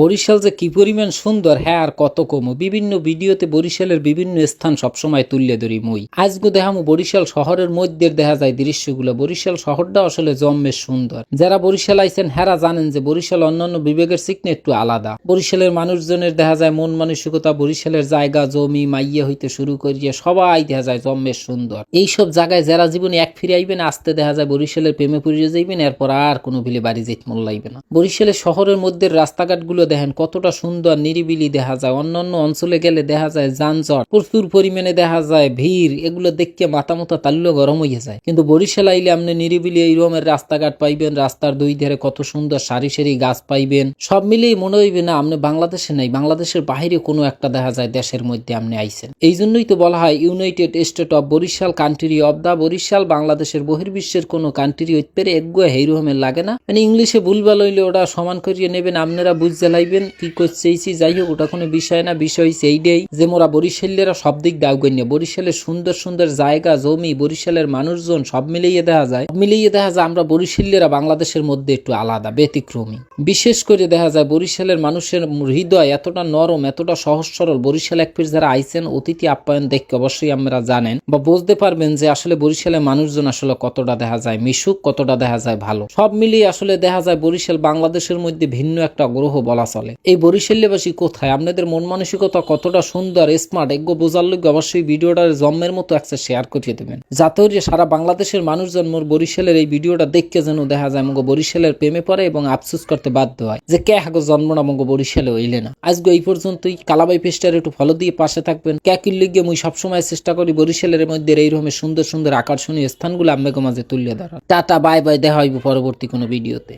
বরিশাল যে কি পরিমাণ সুন্দর হ্যাঁ আর কত কম বিভিন্ন ভিডিওতে বরিশালের বিভিন্ন স্থান সবসময় তুলে ধরি মই আজগো দেখামু বরিশাল শহরের মধ্যে দেখা যায় দৃশ্যগুলো। বরিশাল শহরটা আসলে জম্মের সুন্দর। যারা বরিশাল আইছেন হেরা জানেন যে বরিশাল অন্যান্য বিভাগের চিকনে একটু আলাদা। বরিশালের মানুষজনের দেখা যায় মন মানসিকতা, বরিশালের জায়গা জমি মাইয়া হইতে শুরু করিয়ে সবাই দেখা যায় জম্মের সুন্দর। এইসব জায়গায় যারা জীবনে এক ফিরে আইবেন আসতে দেখা যায় বরিশালের প্রেমে পুরিয়ে যাইবেন, এরপর আর কোনো ভিলে বাড়ি যেতে মন লাগবে না। বরিশালের শহরের মধ্যে রাস্তাঘাট গুলো দেখেন কতটা সুন্দর নিরিবিলি দেখা যায়। অন্যান্য অঞ্চলে গেলে দেখা যায় যানজট, প্রচুর পরিমাণে দেখা যায় ভিড়, এগুলো দেখে মাথা মুথা তাল্লো গরম হয়ে যায়। কিন্তু বরিশাল আইলে আপনি নিরিবিলি এই রকমের রাস্তাঘাট পাইবেন, রাস্তার দুই ধারে কত সুন্দর সারি সারি গাছ পাইবেন। সব মিলিয়ে মনে হইবে না আপনি বাংলাদেশে নাই, বাংলাদেশের বাহিরে কোনো একটা দেখা যায় দেশের মধ্যে আপনি আইছেন। এই জন্যই তো বলা হয় United State of Barishal, country of the Barishal. বাংলাদেশের বহির্বিশ্বের কোনো কান্ট্রি হইতে পারে এগুলো এইরকমের লাগে না। মানে ইংলিশে ভুলভাল হইলে ওটা সমান করিয়ে নেবেন, আপনারা বুঝতে লাইবেন কি করছেইছি। যাই হোক ওটা কোনো বিষয় না, বিষয় হচ্ছে এইটাই যে মোরা বরিশালেরা সব দিক দাউগন্য। বরিশালের সুন্দর সুন্দর জায়গা জমি, বরিশালের মানুষজন সব মিলিয়ে দেখা যায় আমরা বরিশালেরা বাংলাদেশের মধ্যে একটু আলাদা, ব্যতিক্রমী। বিশেষ করে দেখা যায় বরিশালের মানুষের হৃদয় এতটা নরম, এতটা সহজ সরল। বরিশাল এক ফির যারা আইছেন অতিথি আপ্যায়ন দেখে অবশ্যই আপনারা জানেন বা বুঝতে পারবেন যে আসলে বরিশালের মানুষজন আসলে কতটা দেখা যায় মিশুক, কতটা দেখা যায় ভালো। সব মিলিয়ে আসলে দেখা যায় বরিশাল বাংলাদেশের মধ্যে ভিন্ন একটা গ্রহ বলা চলে। এই বরিশালবাসী কোথায়, আপনাদের মন মানসিকতা কতটা সুন্দর স্মার্ট, এগো বোঝার লোক অবশ্যই ভিডিওটার জন্মের মতো একটা শেয়ার করিয়ে দেবেন, যাতে সারা বাংলাদেশের মানুষজন মোর বরিশালের এই ভিডিওটা দেখতে যেন দেখা যায় মগো বরিশালের প্রেমে পড়ে এবং আফসোস করতে বাধ্য হয় যে কে হাগো জন্মটা মগো বরিশালে হইলে না। আজকে এই পর্যন্তই। কালাবাই পেস্টার একটু ফলো দিয়ে পাশে থাকবেন। কে কিনলে গিয়ে মুই সবসময় চেষ্টা করি বরিশালের মধ্যে এইরকম সুন্দর সুন্দর আকর্ষণীয় স্থানগুলো আপনাকে মাঝে তুলে ধরা। টাটা বাই বাই, দেখা হইব পরবর্তী কোনো ভিডিওতে।